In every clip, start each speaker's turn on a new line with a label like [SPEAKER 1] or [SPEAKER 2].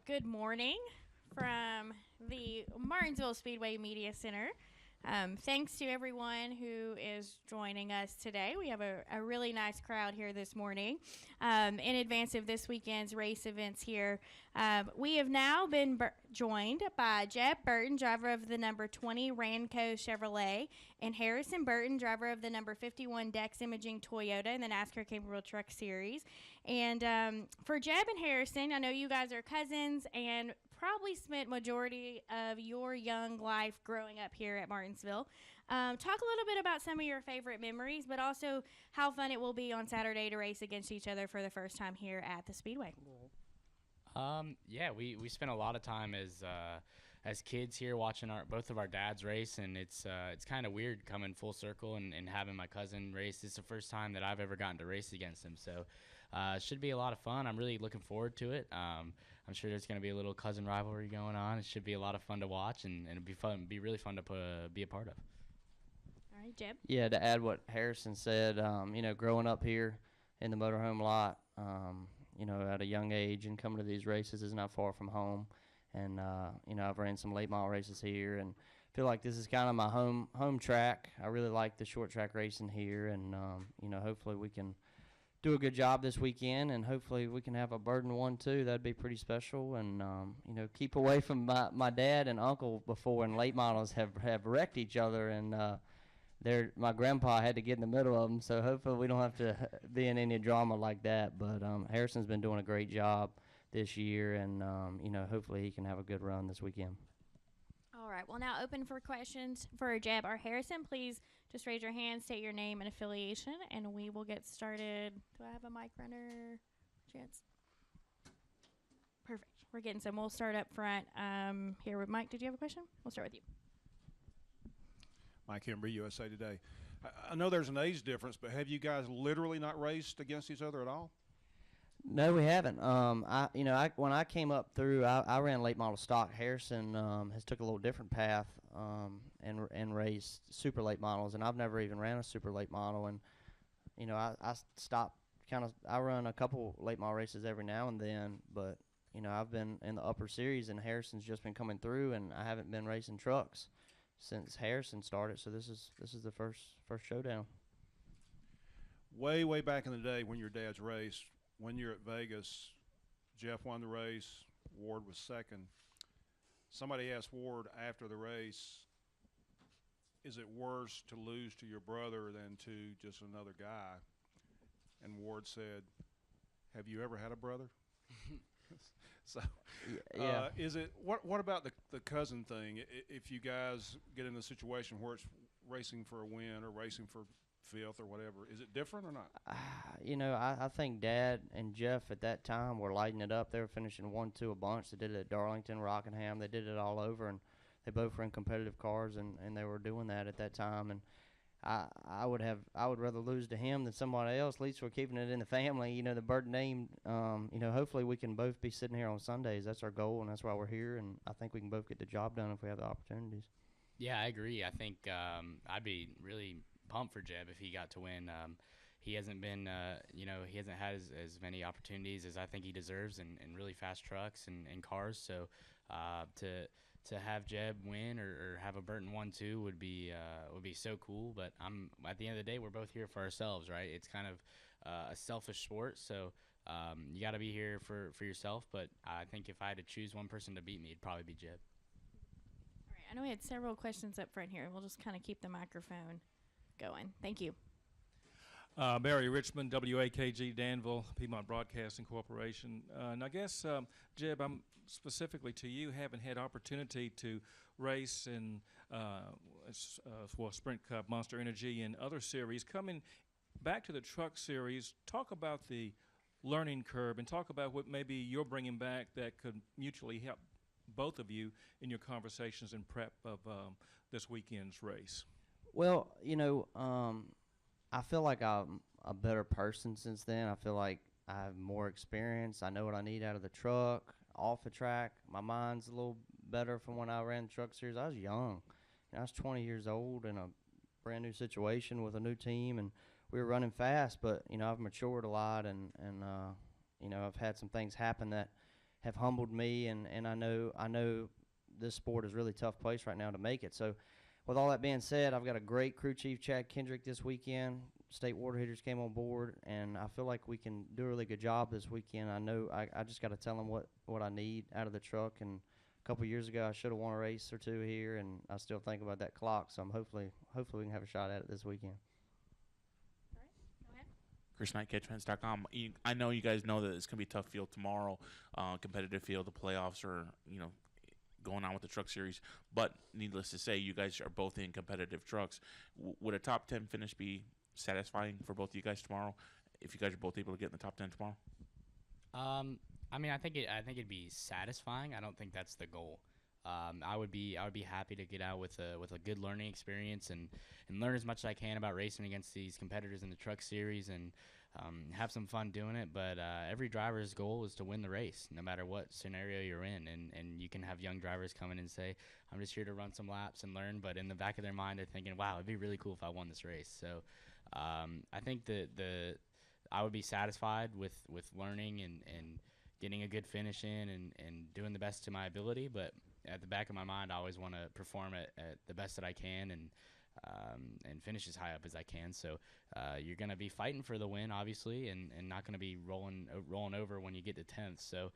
[SPEAKER 1] Good morning from the Martinsville Speedway Media Center. Thanks to everyone who is joining us today. We have a really nice crowd here this morning. In advance of this weekend's race events here, we have now been joined by Jeb Burton, driver of the number 20 Ranco Chevrolet, and Harrison Burton, driver of the number 51 Dex Imaging Toyota in the NASCAR Capable Truck Series. And for Jeb and Harrison, I know you guys are cousins and probably spent majority of your young life growing up here at Martinsville. Talk a little bit about some of your favorite memories, but also how fun it will be on Saturday to race against each other for the first time here at the Speedway.
[SPEAKER 2] Yeah, we spent a lot of time as kids here watching both of our dads race, and it's kind of weird coming full circle and having my cousin race. It's the first time that I've ever gotten to race against him, so it should be a lot of fun. I'm really looking forward to it. I'm sure there's going to be a little cousin rivalry going on. It should be a lot of fun to watch, and it'll be really fun to be a part of.
[SPEAKER 1] All right, Jeb.
[SPEAKER 3] Yeah, to add what Harrison said, growing up here in the motorhome lot, at a young age and coming to these races is not far from home. And, I've ran some late model races here and feel like this is kind of my home track. I really like the short track racing here, and, hopefully we can do a good job this weekend, and hopefully we can have a Burton 1-2. That'd be pretty special. And, keep away from my dad and uncle before, and late models have wrecked each other, and my grandpa had to get in the middle of them, so hopefully we don't have to be in any drama like that. But Harrison's been doing a great job this year, and hopefully he can have a good run this weekend.
[SPEAKER 1] All right, well, now open for questions for Jeb or Harrison. Please just raise your hand, state your name and affiliation, and we will get started. Do I have a mic runner? Chance? Perfect. We're getting some. We'll start up front here with Mike. Did you have a question? We'll start with you.
[SPEAKER 4] Mike Hembry, USA Today. I know there's an age difference, but have you guys literally not raced against each other at all?
[SPEAKER 3] No, we haven't. When I came up through, I ran late model stock. Harrison has took a little different path and raced super late models, and I've never even ran a super late model. And I stopped I run a couple late model races every now and then, but I've been in the upper series, and Harrison's just been coming through, and I haven't been racing trucks since Harrison started, so this is the first showdown.
[SPEAKER 4] Way back in the day when your dads raced, when you're at Vegas, Jeff won the race, Ward was second. Somebody asked Ward after the race, is it worse to lose to your brother than to just another guy? And Ward said, have you ever had a brother? So,
[SPEAKER 3] yeah.
[SPEAKER 4] Is it what about the cousin thing? If you guys get in a situation where it's racing for a win or racing for fifth or whatever, is it different or not?
[SPEAKER 3] I think Dad and Jeff at that time were lighting it up. They were finishing 1-2 a bunch. They did it at Darlington, Rockingham. They did it all over, and they both were in competitive cars, and they were doing that at that time. And I would rather lose to him than somebody else. At least we're keeping it in the family. The Burton name. Hopefully we can both be sitting here on Sundays. That's our goal, and that's why we're here. And I think we can both get the job done if we have the opportunities.
[SPEAKER 2] Yeah, I agree. I think I'd be really pumped for Jeb if he got to win. He hasn't been, he hasn't had as many opportunities as I think he deserves in really fast trucks and cars. So to have Jeb win or have a Burton 1-2 would be so cool. But at the end of the day, we're both here for ourselves, right? It's kind of a selfish sport, so you got to be here for yourself. But I think if I had to choose one person to beat me, it'd probably be Jeb.
[SPEAKER 1] All right, I know we had several questions up front here. We'll just kind of keep the microphone going. Thank you.
[SPEAKER 5] Barry Richmond, WAKG Danville, Piedmont Broadcasting Corporation. And I guess, Jeb, I'm specifically to you, haven't had opportunity to race in for Sprint Cup, Monster Energy, and other series. Coming back to the truck series, talk about the learning curve and talk about what maybe you're bringing back that could mutually help both of you in your conversations and prep of this weekend's race.
[SPEAKER 3] Well, I feel like I'm a better person since then. I feel like I have more experience. I know what I need out of the truck, off the track. My mind's a little better from when I ran the truck series. I was young. I was 20 years old in a brand new situation with a new team, and we were running fast. But I've matured a lot, and I've had some things happen that have humbled me, and I know this sport is a really tough place right now to make it. So with all that being said, I've got a great crew chief, Chad Kendrick, this weekend. State water heaters came on board, and I feel like we can do a really good job this weekend. I know I just got to tell them what I need out of the truck. And a couple years ago, I should have won a race or two here, and I still think about that clock. So I'm hopefully we can have a shot at it this weekend.
[SPEAKER 1] All right, go ahead.
[SPEAKER 6] Chris Knight, catchfence.com. I know you guys know that it's going to be a tough field tomorrow, competitive field. The playoffs are, going on with the truck series. But needless to say, you guys are both in competitive trucks. Would a top 10 finish be satisfying for both of you guys tomorrow if you guys are both able to get in the top 10 tomorrow?
[SPEAKER 2] I mean, I think it'd be satisfying. I don't think that's the goal. I would be happy to get out with a good learning experience and learn as much as I can about racing against these competitors in the truck series and have some fun doing it. But every driver's goal is to win the race, no matter what scenario you're in. And you can have young drivers come in and say, I'm just here to run some laps and learn. But in the back of their mind, they're thinking, wow, it'd be really cool if I won this race. So I think I would be satisfied with learning and getting a good finish in and doing the best to my ability. But at the back of my mind, I always want to perform at the best that I can and finish as high up as I can. So you're going to be fighting for the win, obviously, and not going to be rolling over when you get to 10th. So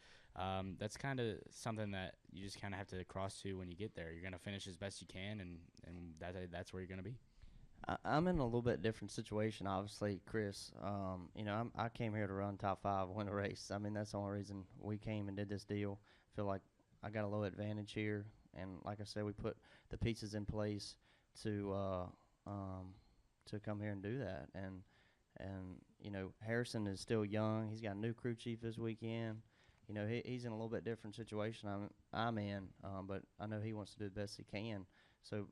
[SPEAKER 2] that's kind of something that you just kind of have to cross to when you get there. You're going to finish as best you can, and that's where you're going to be.
[SPEAKER 3] I'm in a little bit different situation, obviously, Chris. I came here to run top 5, win a race. I mean, that's the only reason we came and did this deal. I feel like I got a little advantage here, and like I said, we put the pieces in place to come here and do that. And Harrison is still young. He's got a new crew chief this weekend. He's in a little bit different situation I'm in, but I know he wants to do the best he can. So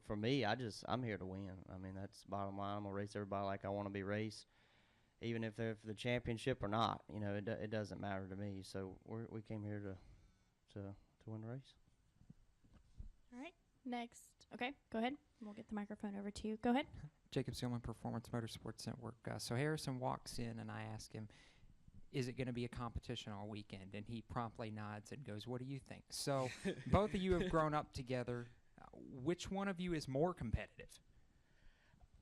[SPEAKER 3] for me, I'm here to win. I mean, that's the bottom line. I'm gonna race everybody like I want to be raced, even if they're for the championship or not. It doesn't matter to me. So we came here to win the race.
[SPEAKER 1] All right, next. Okay, go ahead. We'll get the microphone over to you. Go ahead.
[SPEAKER 7] Jacob Seelman, Performance Motorsports Network. So Harrison walks in, and I ask him, is it going to be a competition all weekend? And he promptly nods and goes, what do you think? So both of you have grown up together. Which one of you is more competitive?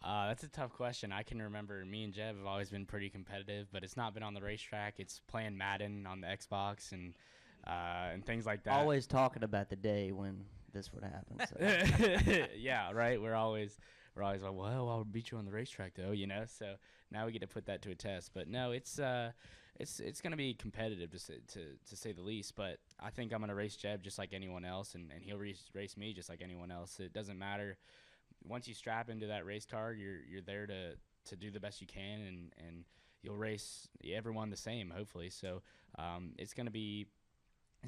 [SPEAKER 2] That's a tough question. I can remember me and Jeb have always been pretty competitive, but it's not been on the racetrack. It's playing Madden on the Xbox and things like that.
[SPEAKER 3] Always talking about the day when this would happen. So.
[SPEAKER 2] Yeah, right. We're always like, well, I'll beat you on the racetrack, though. So now we get to put that to a test. But no, it's going to be competitive to say the least. But I think I'm going to race Jeb just like anyone else, and he'll race me just like anyone else. It doesn't matter. Once you strap into that race car, you're there to do the best you can, and you'll race everyone the same, hopefully. So it's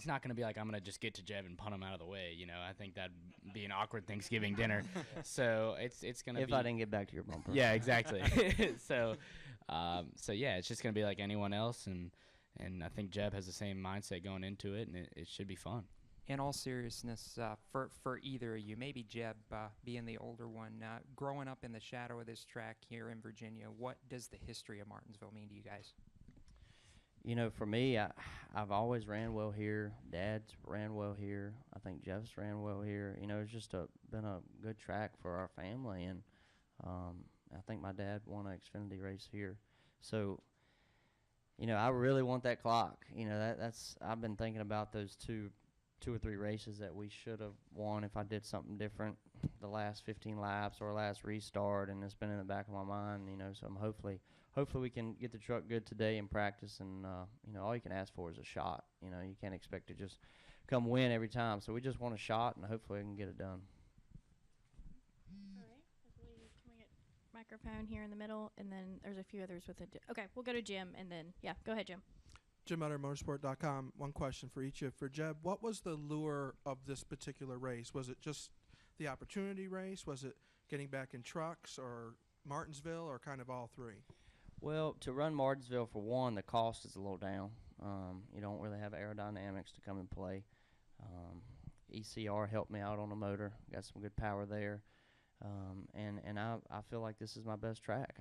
[SPEAKER 2] not going to be like I'm going to just get to Jeb and punt him out of the way. I think that'd be an awkward Thanksgiving dinner. So it's going to be.
[SPEAKER 3] If I didn't get back to your bumper.
[SPEAKER 2] Yeah, exactly. So yeah, it's just going to be like anyone else, and I think Jeb has the same mindset going into it, and it should be fun.
[SPEAKER 7] In all seriousness, for either of you, maybe Jeb being the older one, growing up in the shadow of this track here in Virginia, what does the history of Martinsville mean to you guys?
[SPEAKER 3] For me, I've always ran well here. Dad's ran well here. I think Jeff's ran well here. It's just been a good track for our family, and I think my dad won an Xfinity race here. So, I really want that clock. That's I've been thinking about those two or three races that we should have won if I did something different the last 15 laps or last restart, and it's been in the back of my mind. So I'm hopefully we can get the truck good today in practice, and all you can ask for is a shot. You can't expect to just come win every time. So we just want a shot, and hopefully we can get it done.
[SPEAKER 1] All right. Can we get microphone here in the middle, and then there's a few others with it. Okay, we'll go to Jim, and then go ahead, Jim.
[SPEAKER 8] Jim Utter, motorsport.com. One question for each of you. For Jeb, what was the lure of this particular race? Was it just the opportunity race? Was it getting back in trucks or Martinsville, or kind of all three?
[SPEAKER 3] Well, to run Martinsville, for one, the cost is a little down. You don't really have aerodynamics to come and play. ECR helped me out on the motor. Got some good power there. And I feel like this is my best track.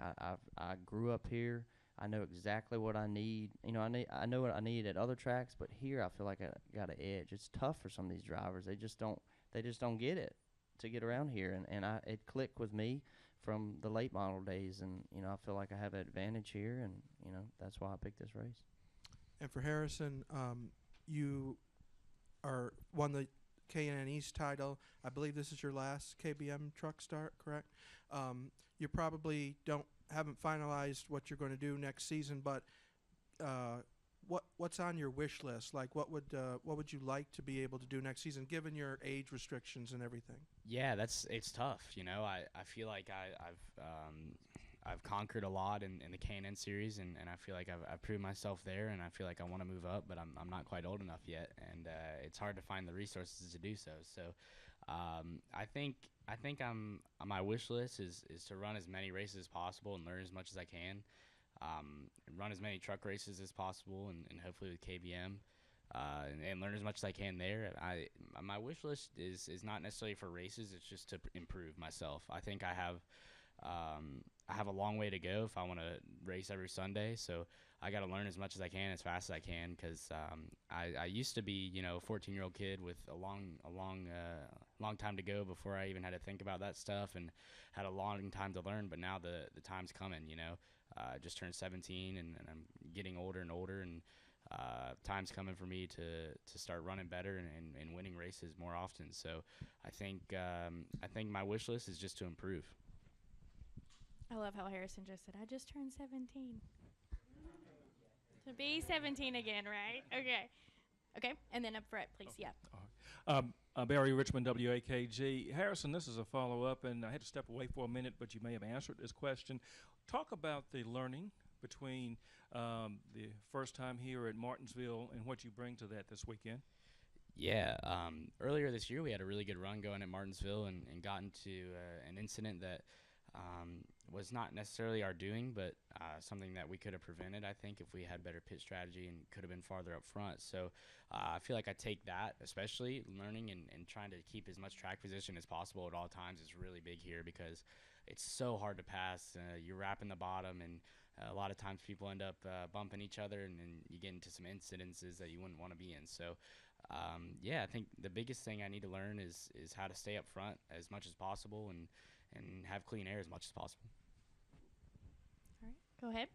[SPEAKER 3] I grew up here. I know exactly what I need. I know what I need at other tracks, but here I feel like I got an edge. It's tough for some of these drivers. They just don't get it to get around here, and it clicked with me from the late model days, and I feel like I have an advantage here, and that's why I picked this race.
[SPEAKER 8] And for Harrison, you won the K&N East title. I believe this is your last KBM truck start, correct? You probably haven't finalized what you're going to do next season, but what's on your wish list? Like, what would you like to be able to do next season, given your age restrictions and everything?
[SPEAKER 2] Yeah, it's tough. I feel like I've conquered a lot in the K&N series, and I feel like I've proved myself there, and I feel like I want to move up, but I'm not quite old enough yet, and it's hard to find the resources to do so. So I think my wish list is to run as many races as possible and learn as much as I can, and run as many truck races as possible, and hopefully with KBM. And learn as much as I can there. My wish list is not necessarily for races. It's just to improve myself. I think I have a long way to go if I want to race every Sunday. So I got to learn as much as I can, as fast as I can, because I used to be, a 14-year-old kid with a long time to go before I even had to think about that stuff, and had a long time to learn. But now the time's coming. I just turned 17, and I'm getting older and older, and time's coming for me to start running better and winning races more often. So I think my wish list is just to improve.
[SPEAKER 1] I love how Harrison just said, I just turned 17. To be 17 again, right? Okay, and then up front, please.
[SPEAKER 5] Barry Richmond, WAKG. Harrison, this is a follow-up, and I had to step away for a minute, but you may have answered this question. Talk about the learning between the first time here at Martinsville and what you bring to that this weekend.
[SPEAKER 2] Yeah, earlier this year we had a really good run going at Martinsville, and got into an incident that was not necessarily our doing, but something that we could have prevented, I think, if we had better pit strategy and could have been farther up front. So I feel like I take that, especially learning and trying to keep as much track position as possible at all times is really big here, because it's so hard to pass. You're wrapping the bottom, and a lot of times people end up bumping each other, and you get into some incidences that you wouldn't want to be in. So I think the biggest thing I need to learn is how to stay up front as much as possible, and have clean air as much as possible.
[SPEAKER 1] All right, go ahead.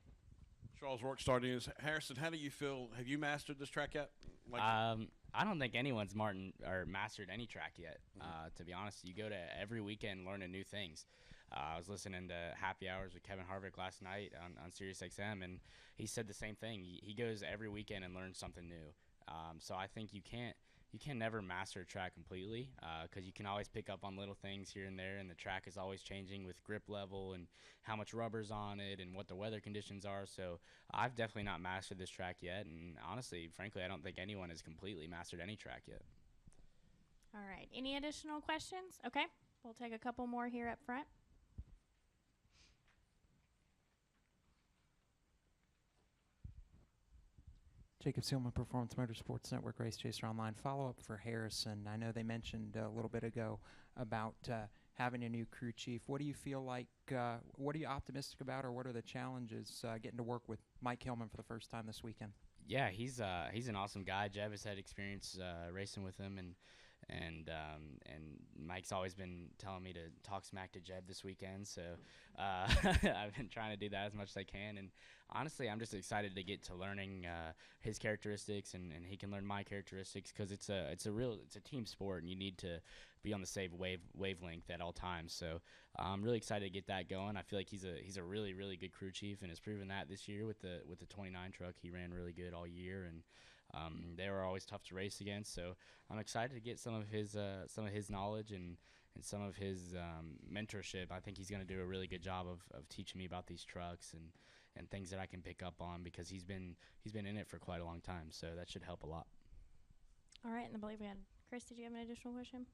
[SPEAKER 9] Charles Rourke, Star News. Harrison, how do you feel? Have you mastered this track yet?
[SPEAKER 2] I don't think anyone's mastered any track yet. To be honest, you go to every weekend learning new things. I was listening to Happy Hours with Kevin Harvick last night on Sirius XM, and he said the same thing. He goes every weekend and learns something new. So I think you can never master a track completely, because you can always pick up on little things here and there, and the track is always changing with grip level and how much rubber's on it and what the weather conditions are. So I've definitely not mastered this track yet, and honestly, frankly, I don't think anyone has completely mastered any track yet.
[SPEAKER 1] All right, any additional questions? Okay, we'll take a couple more here up front.
[SPEAKER 7] Jacob Seelman, Performance Motorsports Network, Race Chaser Online. Follow-up for Harrison. I know they mentioned a little bit ago about having a new crew chief. What do you feel like, what are you optimistic about, or what are the challenges getting to work with Mike Hillman for the first time this weekend?
[SPEAKER 2] Yeah, he's an awesome guy. Jeb has had experience racing with him, and Mike's always been telling me to talk smack to Jeb this weekend, so I've been trying to do that as much as I can. And honestly, I'm just excited to get to learning his characteristics, and he can learn my characteristics, because it's a team sport, and you need to be on the same wavelength at all times. So I'm really excited to get that going. I feel like he's a really, really good crew chief, and has proven that this year with the 29 truck. He ran really good all year, and they were always tough to race against. So I'm excited to get some of his knowledge and some of his mentorship. I think he's going to do a really good job of teaching me about these trucks and things that I can pick up on, because he's been in it for quite a long time. So that should help a lot.
[SPEAKER 1] All right, and I believe we had Chris. Did you have an additional question?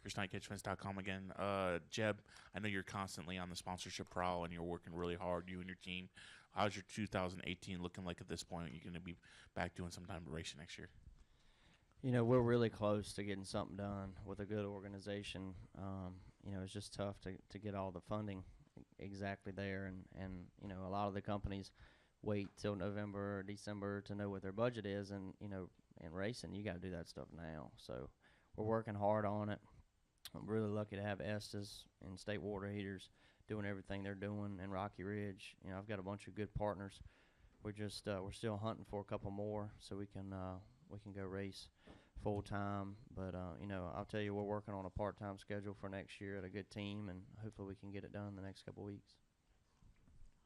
[SPEAKER 6] ChrisKnightCatchfence.com again. Jeb, I know you're constantly on the sponsorship prowl, and you're working really hard, you and your team. How's your 2018 looking like at this point? Are you going to be back doing some time of racing next year?
[SPEAKER 3] We're really close to getting something done with a good organization. It's just tough to get all the funding, exactly there. And you know, a lot of the companies wait till November or December to know what their budget is, and you know, in racing you got to do that stuff now. So we're working hard on it. I'm really lucky to have Estes and State Water Heaters doing everything they're doing, and Rocky Ridge. You know, I've got a bunch of good partners. We're just we're still hunting for a couple more so we can go race full time. But you know, I'll tell you, we're working on a part-time schedule for next year at a good team, and hopefully we can get it done the next couple weeks.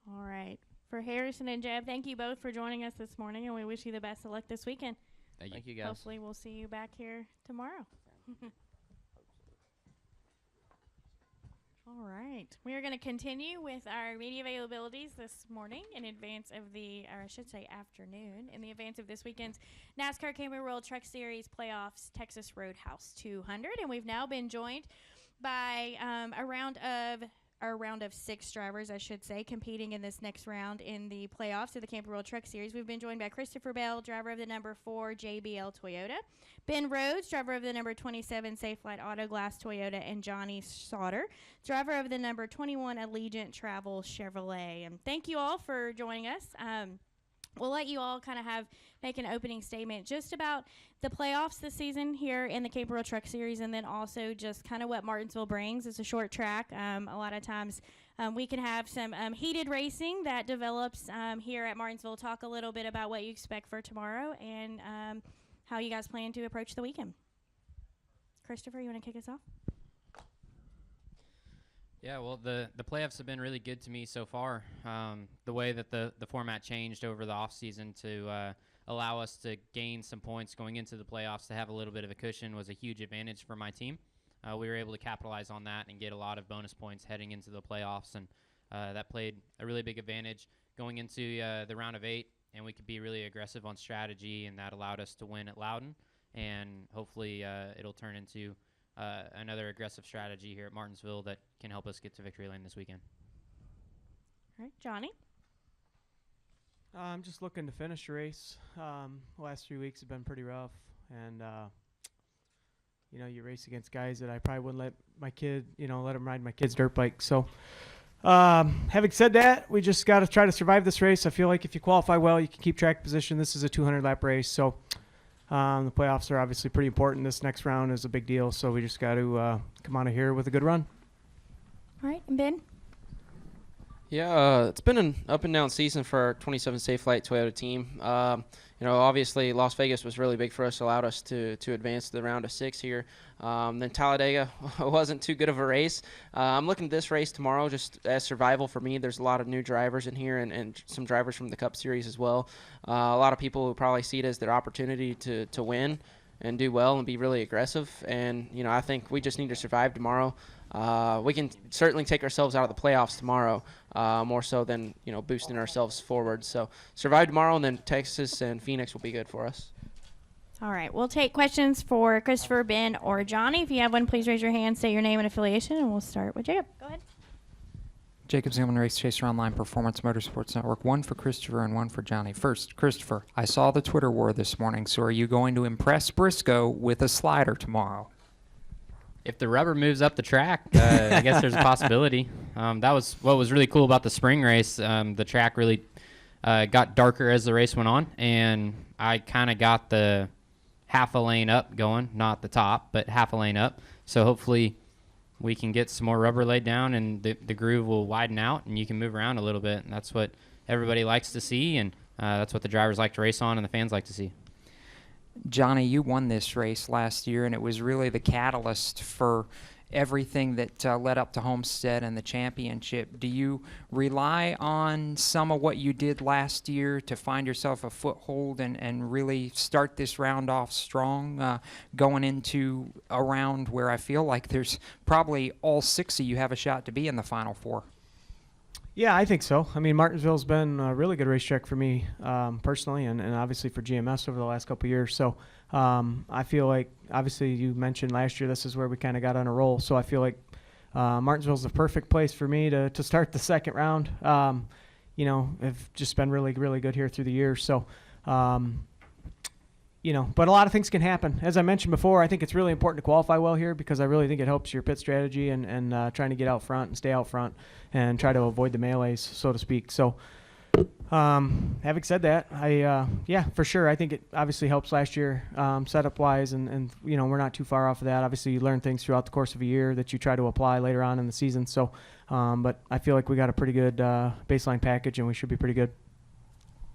[SPEAKER 1] All right. For Harrison and Jeb, thank you both for joining us this morning, and we wish you the best of luck this weekend.
[SPEAKER 2] Thank you.
[SPEAKER 3] You guys.
[SPEAKER 1] Hopefully we'll see you back here tomorrow. All right. We are going to continue with our media availabilities this morning in advance of or I should say afternoon, in the advance of this weekend's NASCAR Camping World Truck Series Playoffs Texas Roadhouse 200. And we've now been joined by a round of 6 drivers, I should say, competing in this next round in the playoffs of the Camping World Truck Series. We've been joined by Christopher Bell, driver of the number 4 JBL Toyota, Ben Rhodes, driver of the number 27 Safelite Auto Glass Toyota, and Johnny Sauter, driver of the number 21 Allegiant Travel Chevrolet. And thank you all for joining us. We'll let you all kind of make an opening statement just about the playoffs this season here in the Camping World Truck Series, and then also just kind of what Martinsville brings. It's a short track. A lot of times we can have some heated racing that develops here at Martinsville. Talk a little bit about what you expect for tomorrow and how you guys plan to approach the weekend. Christopher, you want to kick us off?
[SPEAKER 10] Yeah, well, the playoffs have been really good to me so far. The way that the format changed over the offseason to allow us to gain some points going into the playoffs, to have a little bit of a cushion, was a huge advantage for my team. We were able to capitalize on that and get a lot of bonus points heading into the playoffs, and that played a really big advantage going into the round of 8, and we could be really aggressive on strategy, and that allowed us to win at Loudon, and hopefully it'll turn into another aggressive strategy here at Martinsville that can help us get to victory lane this weekend.
[SPEAKER 1] All right, Johnny?
[SPEAKER 11] I'm just looking to finish the race. The last 3 weeks have been pretty rough, and you know, you race against guys that I probably wouldn't let my kid, let him ride my kid's dirt bike. So having said that, we just got to try to survive this race. I feel like if you qualify well, you can keep track position. This is a 200-lap race, so the playoffs are obviously pretty important. This next round is a big deal, so we just got to come out of here with a good run.
[SPEAKER 1] All right, and Ben?
[SPEAKER 12] Yeah, it's been an up-and-down season for our 27 Safelite Toyota team. Obviously Las Vegas was really big for us, allowed us to advance to the round of 6 here. Then Talladega wasn't too good of a race. I'm looking at this race tomorrow just as survival for me. There's a lot of new drivers in here and some drivers from the Cup Series as well. A lot of people who probably see it as their opportunity to win and do well and be really aggressive. And, I think we just need to survive tomorrow. We can certainly take ourselves out of the playoffs tomorrow, more so than, boosting ourselves forward. So survive tomorrow, and then Texas and Phoenix will be good for us.
[SPEAKER 1] All right, we'll take questions for Christopher, Ben, or Johnny. If you have one, please raise your hand, state your name and affiliation, and we'll start with Jacob. Go ahead.
[SPEAKER 7] Jacob Zimmerman, Race Chaser Online, Performance Motorsports Network. One for Christopher and one for Johnny. First, Christopher, I saw the Twitter war this morning, so are you going to impress Briscoe with a slider tomorrow?
[SPEAKER 10] If the rubber moves up the track, I guess there's a possibility. That was what was really cool about the spring race. The track really got darker as the race went on, and I kind of got the half a lane up going, not the top, but half a lane up. So hopefully we can get some more rubber laid down, and the groove will widen out, and you can move around a little bit. And that's what everybody likes to see, and that's what the drivers like to race on and the fans like to see.
[SPEAKER 7] Johnny, you won this race last year, and it was really the catalyst for everything that led up to Homestead and the championship. Do you rely on some of what you did last year to find yourself a foothold and really start this round off strong, going into a round where I feel like there's probably all 6 of you have a shot to be in the Final Four?
[SPEAKER 11] Yeah, I think so. I mean, Martinsville's been a really good racetrack for me personally, and obviously for GMS over the last couple of years. So I feel like, obviously you mentioned last year this is where we kind of got on a roll. So I feel like Martinsville's the perfect place for me to start the second round. Have just been really, really good here through the years. So but a lot of things can happen. As I mentioned before, I think it's really important to qualify well here because I really think it helps your pit strategy and trying to get out front and stay out front and try to avoid the melees, so to speak. So, having said that, yeah, for sure, I think it obviously helps last year setup-wise, and we're not too far off of that. Obviously, you learn things throughout the course of a year that you try to apply later on in the season. So, but I feel like we got a pretty good baseline package, and we should be pretty good.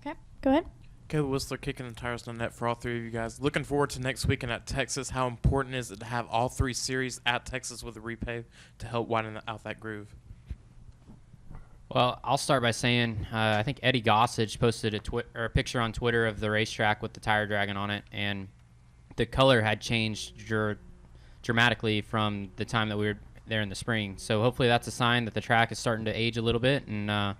[SPEAKER 1] Okay, go ahead.
[SPEAKER 13] Caleb Whistler kicking the tires on the net for all three of you guys. Looking forward to next weekend at Texas. How important is it to have all three series at Texas with a repave to help widen out that groove?
[SPEAKER 10] Well, I'll start by saying I think Eddie Gossage posted a picture on Twitter of the racetrack with the tire dragon on it, and the color had changed dramatically from the time that we were there in the spring. So hopefully that's a sign that the track is starting to age a little bit, and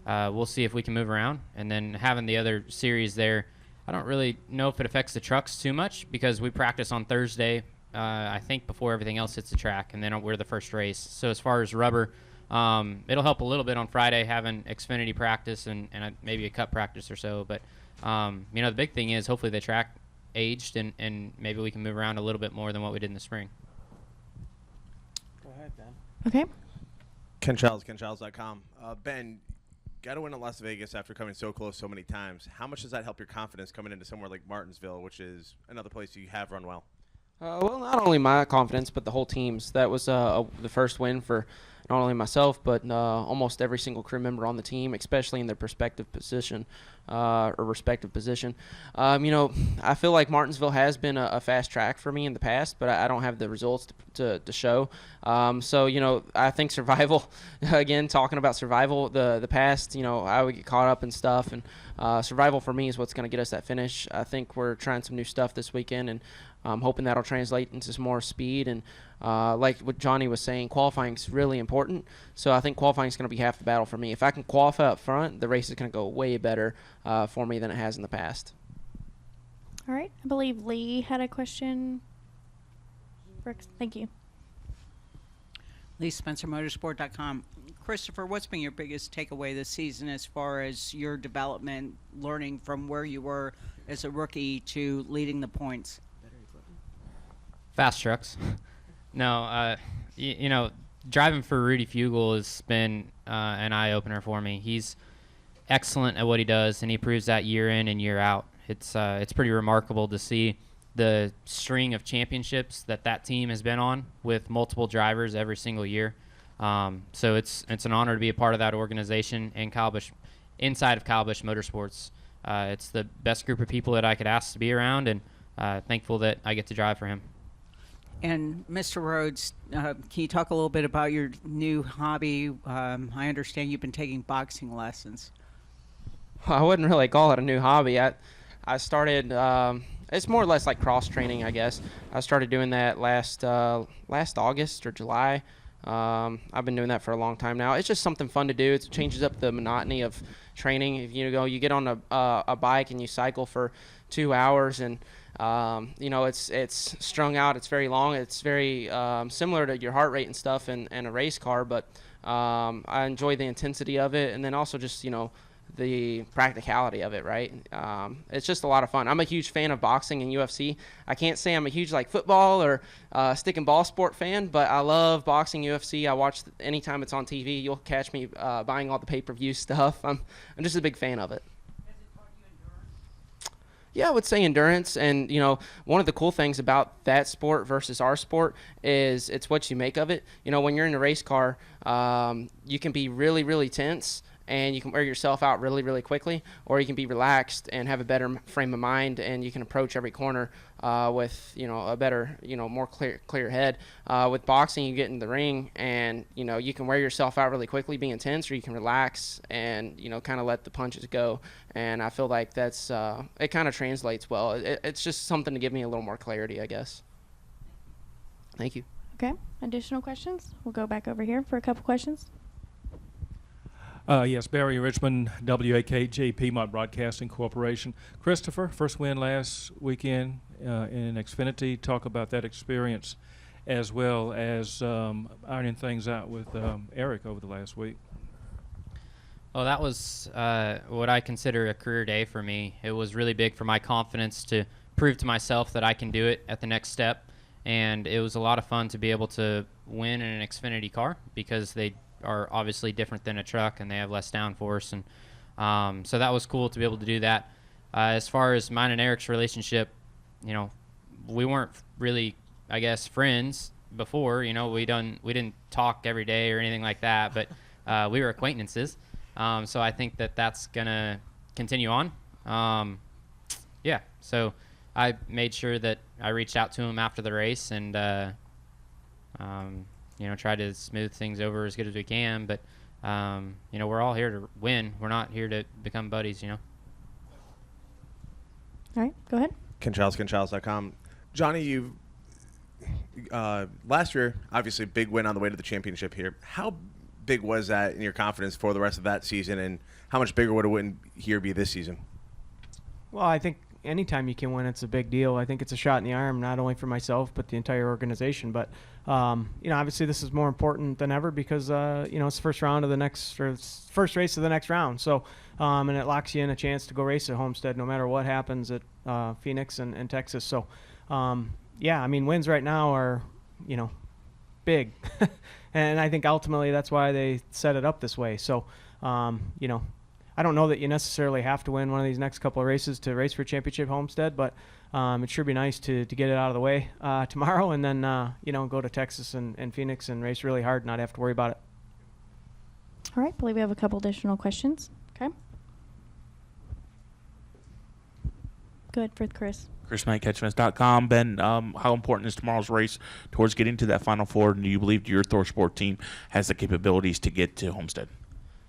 [SPEAKER 10] we'll see if we can move around. And then having the other series there, I don't really know if it affects the trucks too much because we practice on Thursday, I think, before everything else hits the track, and then we're the first race. So as far as rubber, it'll help a little bit on Friday having Xfinity practice and maybe a cup practice or so. But, the big thing is hopefully the track aged and maybe we can move around a little bit more than what we did in the spring.
[SPEAKER 11] Go ahead,
[SPEAKER 1] Okay.
[SPEAKER 11] Ben.
[SPEAKER 14] Ken Childs, KenChilds.com. Ben, got to win at Las Vegas after coming so close so many times. How much does that help your confidence coming into somewhere like Martinsville, which is another place you have run well?
[SPEAKER 12] Well, not only my confidence, but the whole team's. That was the first win for not only myself, but almost every single crew member on the team, especially in their respective position. I feel like Martinsville has been a fast track for me in the past, but I don't have the results to show. I think survival, again, talking about survival, the past, I would get caught up in stuff, and survival for me is what's going to get us that finish. I think we're trying some new stuff this weekend, and I'm hoping that'll translate into some more speed. And like what Johnny was saying, qualifying is really important. So I think qualifying is going to be half the battle for me. If I can qualify up front, the race is going to go way better for me than it has in the past.
[SPEAKER 1] All right. I believe Lee had a question. Brooks, thank you.
[SPEAKER 15] Lee Spencer, Motorsport.com. Christopher, what's been your biggest takeaway this season as far as your development, learning from where you were as a rookie to leading the points?
[SPEAKER 10] Fast trucks. No, driving for Rudy Fugle has been an eye-opener for me. He's excellent at what he does, and he proves that year in and year out. It's pretty remarkable to see the string of championships that team has been on with multiple drivers every single year. So it's an honor to be a part of that organization and inside of Kyle Busch Motorsports. It's the best group of people that I could ask to be around, and thankful that I get to drive for him.
[SPEAKER 15] And Mr. Rhodes, can you talk a little bit about your new hobby? I understand you've been taking boxing lessons.
[SPEAKER 12] I wouldn't really call it a new hobby. I started. It's more or less like cross training, I guess. I started doing that last August or July. I've been doing that for a long time now. It's just something fun to do. It changes up the monotony of training. If you get on a bike and you cycle for 2 hours, and it's strung out. It's very long. It's very similar to your heart rate and stuff in a race car, but I enjoy the intensity of it, and then also just the practicality of it, right? It's just a lot of fun. I'm a huge fan of boxing and UFC. I can't say I'm a huge football or stick and ball sport fan, but I love boxing, UFC. I watch anytime it's on TV. You'll catch me buying all the pay-per-view stuff. I'm just a big fan of it. Yeah, I would say endurance. And, one of the cool things about that sport versus our sport is it's what you make of it. When you're in a race car, you can be really, really tense, and you can wear yourself out really, really quickly, or you can be relaxed and have a better frame of mind, and you can approach every corner with, a better, more clear head. With boxing, you get in the ring, and, you can wear yourself out really quickly, be intense, or you can relax and, kind of let the punches go. And I feel like that's it kind of translates well. It's just something to give me a little more clarity, I guess. Thank you.
[SPEAKER 1] Okay. Additional questions? We'll go back over here for a couple questions.
[SPEAKER 5] Yes, Barry Richmond, WAKJ Piedmont Broadcasting Corporation. Christopher, first win last weekend in Xfinity. Talk about that experience as well as ironing things out with Eric over the last week.
[SPEAKER 10] Well, that was what I consider a career day for me. It was really big for my confidence to prove to myself that I can do it at the next step. And it was a lot of fun to be able to win in an Xfinity car because they are obviously different than a truck and they have less downforce. And so that was cool to be able to do that. As far as mine and Eric's relationship, we weren't really, I guess, friends before. We didn't talk every day or anything like that, but we were acquaintances. So I think that that's going to continue on. So I made sure that I reached out to him after the race and, tried to smooth things over as good as we can. But, we're all here to win. We're not here to become buddies,
[SPEAKER 1] All right, go ahead.
[SPEAKER 14] KenChilds.com. Johnny, you last year, obviously, big win on the way to the championship here. How big was that in your confidence for the rest of that season, and how much bigger would a win here be this season?
[SPEAKER 11] Well, I think anytime you can win, it's a big deal. I think it's a shot in the arm, not only for myself, but the entire organization. But, obviously this is more important than ever because, it's the first race of the next round. So, and it locks you in a chance to go race at Homestead no matter what happens at Phoenix and Texas. So, wins right now are, big. And I think ultimately that's why they set it up this way. So, I don't know that you necessarily have to win one of these next couple of races to race for championship Homestead, but it sure be nice to get it out of the way tomorrow and then, go to Texas and Phoenix and race really hard and not have to worry about it.
[SPEAKER 1] All right, I believe we have a couple additional questions. Okay. Good for Chris.
[SPEAKER 6] ChrisKnightCatchments.com. Ben, how important is tomorrow's race towards getting to that Final Four? And do you believe your ThorSport team has the capabilities to get to Homestead?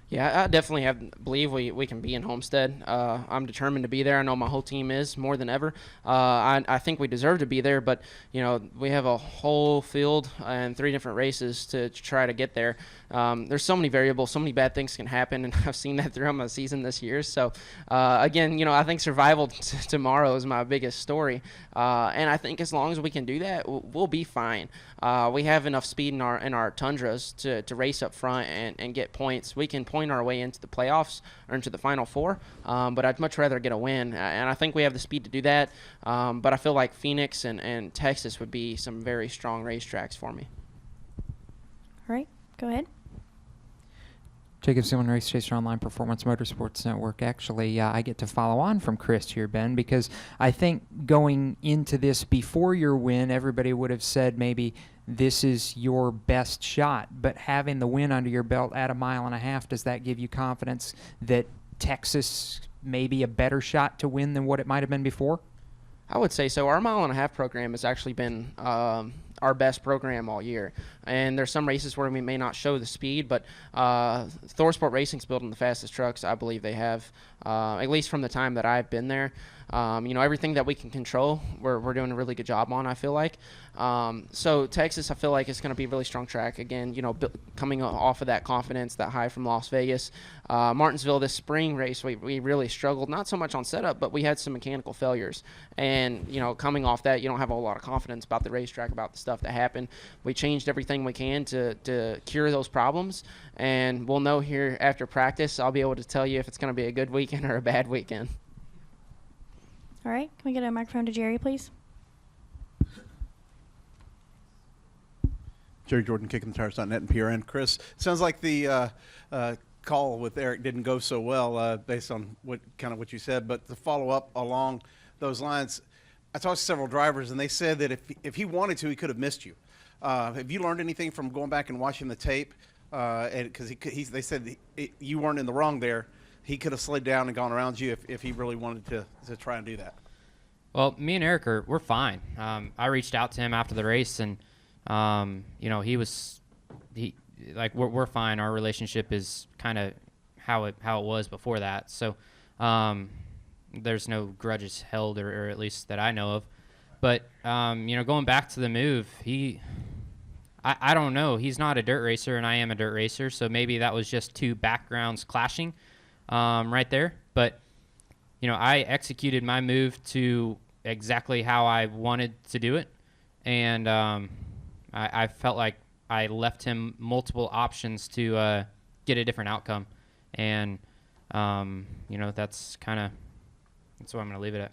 [SPEAKER 12] Yeah, I definitely believe we can be in Homestead. I'm determined to be there. I know my whole team is more than ever. I think we deserve to be there, but we have a whole field and 3 different races to try to get there. There's so many variables, so many bad things can happen, and I've seen that throughout my season this year. So again, I think survival tomorrow is my biggest story, and I think as long as we can do that, we'll be fine. We have enough speed in our Tundras to race up front and get points. We can point our way into the playoffs or into the Final Four, but I'd much rather get a win, and I think we have the speed to do that. But I feel like Phoenix and Texas would be some very strong racetracks for me.
[SPEAKER 1] All right, go ahead.
[SPEAKER 7] Jacob Seelman, Race Chaser Online Performance Motorsports Network. Actually, I get to follow on from Chris here, Ben, because I think going into this before your win, everybody would have said maybe this is your best shot. But having the win under your belt at 1.5 miles, does that give you confidence that Texas may be a better shot to win than what it might have been before?
[SPEAKER 12] I would say so. Our 1.5 mile program has actually been our best program all year. And there's some races where we may not show the speed, but ThorSport Racing's building the fastest trucks I believe they have, at least from the time that I've been there. Everything that we can control, we're doing a really good job on, I feel like. So Texas, I feel like it's going to be a really strong track. Again, coming off of that confidence, that high from Las Vegas. Martinsville, this spring race, we really struggled, not so much on setup, but we had some mechanical failures. And, coming off that, you don't have a lot of confidence about the racetrack, about the stuff that happened. We changed everything we can to cure those problems. And we'll know here after practice, I'll be able to tell you if it's going to be a good weekend or a bad weekend.
[SPEAKER 1] All right, can we get a microphone to Jerry, please?
[SPEAKER 16] Jerry Jordan, KickingTheTires.net and PRN. Chris, sounds like the call with Eric didn't go so well based on what you said, but to follow up along those lines, I talked to several drivers, and they said that if he wanted to, he could have missed you. Have you learned anything from going back and watching the tape? Because they said you weren't in the wrong there. He could have slid down and gone around you if he really wanted to try and do that.
[SPEAKER 10] Well, me and Eric we're fine. I reached out to him after the race, and we're fine. Our relationship is kind of how it was before that. So there's no grudges held, or at least that I know of. But going back to the move, I don't know. He's not a dirt racer, and I am a dirt racer, so maybe that was just 2 backgrounds clashing right there. But I executed my move to exactly how I wanted to do it, and I felt like I left him multiple options to get a different outcome. and that's where I'm going to leave it at.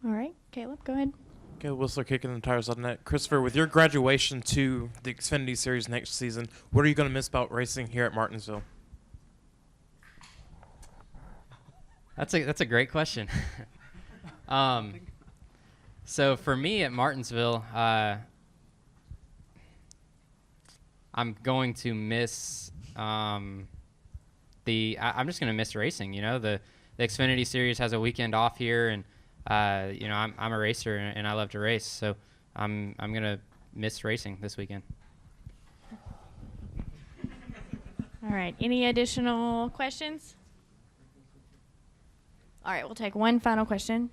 [SPEAKER 1] All right, Caleb, go ahead.
[SPEAKER 13] Okay, Whistler kicking the tires on that. Christopher, with your graduation to the Xfinity Series next season, what are you going to miss about racing here at Martinsville?
[SPEAKER 10] That's a great question. So for me at Martinsville, I'm going to miss I'm just going to miss racing. The Xfinity Series has a weekend off here, and I'm a racer and I love to race, so I'm gonna miss racing this weekend.
[SPEAKER 1] All right. Any additional questions? All right, we'll take one final question.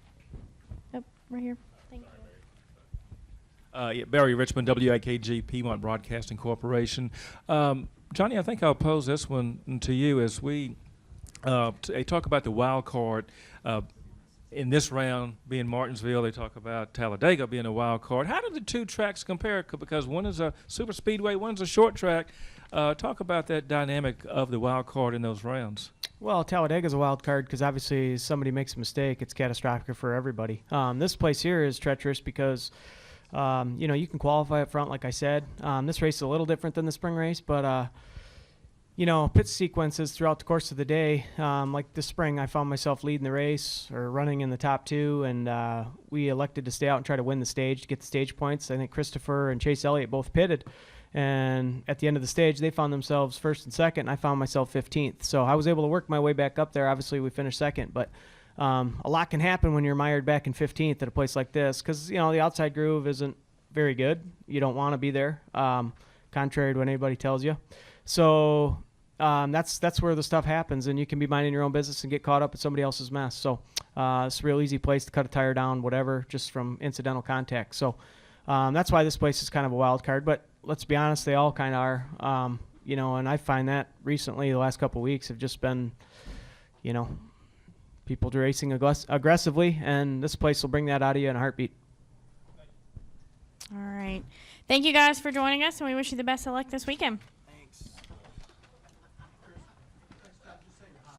[SPEAKER 1] Oh, right here. Thank you.
[SPEAKER 5] Barry Richmond, WAKG, Piedmont Broadcasting Corporation. Johnny, I think I'll pose this one to you as we talk about the wild card. In this round, being Martinsville, they talk about Talladega being a wild card. How do the two tracks compare? Because one is a super speedway, one's a short track. Talk about that dynamic of the wild card in those rounds.
[SPEAKER 11] Well, Talladega is a wild card because obviously somebody makes a mistake, it's catastrophic for everybody. This place here is treacherous because, you can qualify up front, like I said. This race is a little different than the spring race, but pit sequences throughout the course of the day. Like this spring, I found myself leading the race or running in the top two, and we elected to stay out and try to win the stage to get the stage points. I think Christopher and Chase Elliott both pitted, and at the end of the stage, they found themselves first and second, and I found myself 15th. So I was able to work my way back up there. Obviously, we finished second, but a lot can happen when you're mired back in 15th at a place like this because, the outside groove isn't very good. You don't want to be there, contrary to what anybody tells you. So that's where the stuff happens, and you can be minding your own business and get caught up in somebody else's mess. So it's a real easy place to cut a tire down, whatever, just from incidental contact. So that's why this place is kind of a wild card. But let's be honest, they all kind of are. And I find that recently, the last couple of weeks have just been, people racing aggressively, and this place will bring that out of you in a heartbeat.
[SPEAKER 1] All right. Thank you guys for joining us, and we wish you the best of luck this weekend.